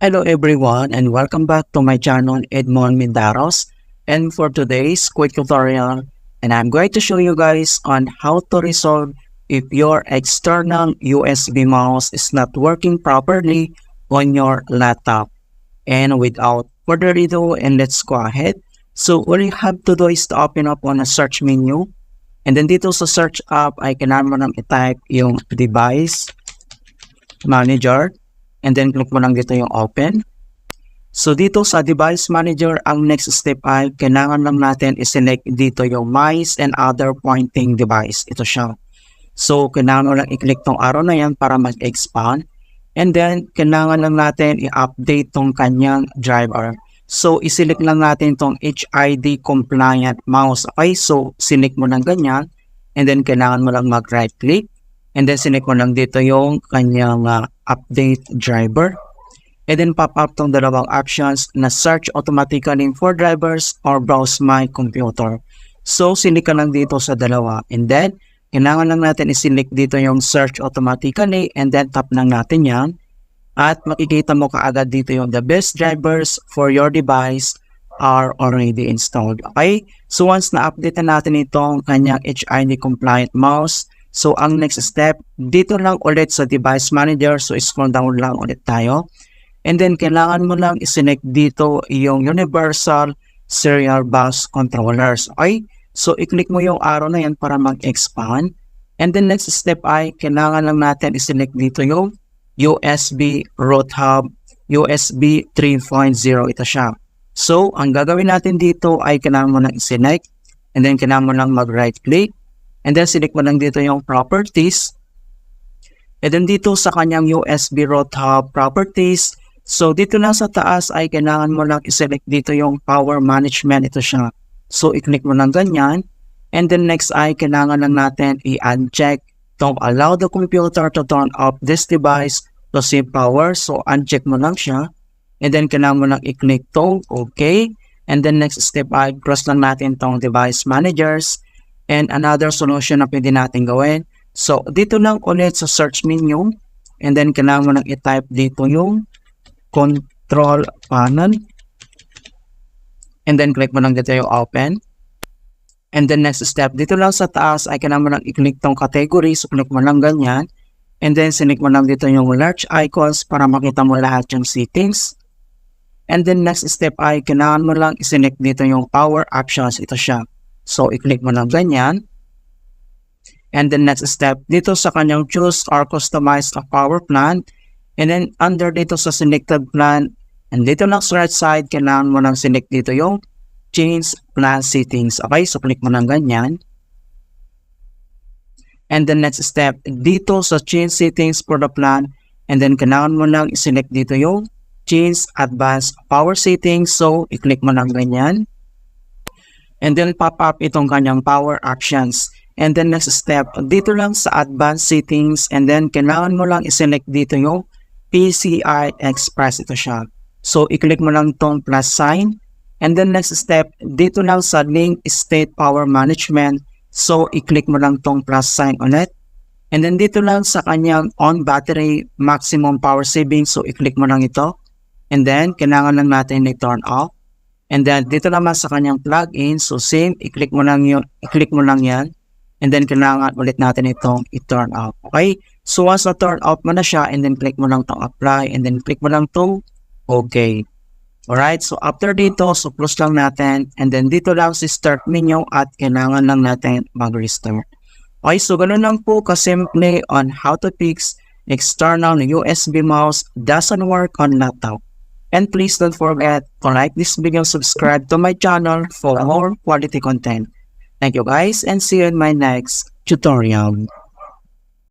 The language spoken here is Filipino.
Hello everyone and welcome back to my channel Edmond Mindaros, and for today's quick tutorial, and I'm going to show you guys on how to resolve if your external USB mouse is not working properly on your laptop. And without further ado, and let's go ahead. So all you have to do is to open up on a search menu, and then dito sa search app ay kailangan mo nang i-type yung device manager. And then click mo lang dito yung open. So dito sa device manager, ang next step ay kailangan lang natin i-select dito yung mice and other pointing device. Ito siya. So kailangan mo lang i-click tong arrow na yan para mag-expand. And then kailangan lang natin i-update tong kanyang driver. So i-select lang natin tong HID compliant mouse. Okay, so select mo lang ganyan. And then kailangan mo lang mag-right click. And then select mo lang dito yung kanyang update driver. And then pop up tong dalawang options na search automatically for drivers or browse my computer. So select ka lang dito sa dalawa. And then kailangan lang natin i-select dito yung search automatically and then tap lang natin yan. At makikita mo kaagad dito yung the best drivers for your device are already installed. Okay? So once na-update na natin itong kanyang HID compliant mouse, so ang next step, dito lang ulit sa device manager, so scroll down lang ulit tayo. And then kailangan mo lang i-select dito yung universal serial bus controllers. Okay? So i-click mo yung arrow na yan para mag-expand. And then next step ay kailangan lang natin i-select dito yung USB root hub USB 3.0. Ito siya. So ang gagawin natin dito ay kailangan mo lang i-select and then kailangan mo lang mag-right click. And then select mo lang dito yung properties. And then dito sa kanyang USB root hub properties, so dito lang sa taas ay kailangan mo lang i-select dito yung power management. Ito siya. So i-click mo lang ganyan. And then next ay kailangan lang natin i-uncheck to allow the computer to turn off this device to save power. So uncheck mo lang siya. And then kailangan mo lang i-click tong okay. And then next step ay cross lang natin tong device managers. And another solution na pwede natin gawin. So, dito lang ulit sa search menu. And then, kailangan mo lang i-type dito yung control panel. And then, click mo lang dito yung open. And then, next step, dito lang sa taas ay kailangan mo lang i-click tong category. So, click mo lang ganyan. And then, select mo lang dito yung large icons para makita mo lahat yung settings. And then, next step ay kailangan mo lang i-select dito yung power options. Ito siya. So, i-click mo lang ganyan. And then next step, dito sa kanyang choose or customize a power plan. And then under dito sa selected plan, and dito lang sa right side, kailangan mo lang select dito yung change plan settings. Okay, so click mo lang ganyan. And then next step, dito sa change settings for the plan. And then kailangan mo lang i-select dito yung change advanced power settings. So, i-click mo lang ganyan. And then pop up itong kanyang power actions. And then next step, dito lang sa advanced settings. And then kailangan mo lang i-select dito yung PCI Express. Ito siya. So i-click mo lang tong plus sign. And then next step, dito lang sa link state power management. So i-click mo lang tong plus sign ulit. And then dito lang sa kanyang on battery maximum power saving. So i-click mo lang ito. And then kailangan lang natin i-turn off. And then dito naman sa kanyang plugin, so same, i-click mo lang yan. And then kailangan ulit natin itong i-turn off. Okay? So once na-turn off mo na siya, and then click mo lang itong apply, and then click mo lang itong okay. Alright, so after dito, so close lang natin, and then dito lang si start menu at kailangan lang natin mag-restart. Okay, so ganun lang po kasimple on how to fix external USB mouse doesn't work on laptop. And please don't forget to like this video, subscribe to my channel for more quality content. Thank you guys and see you in my next tutorial.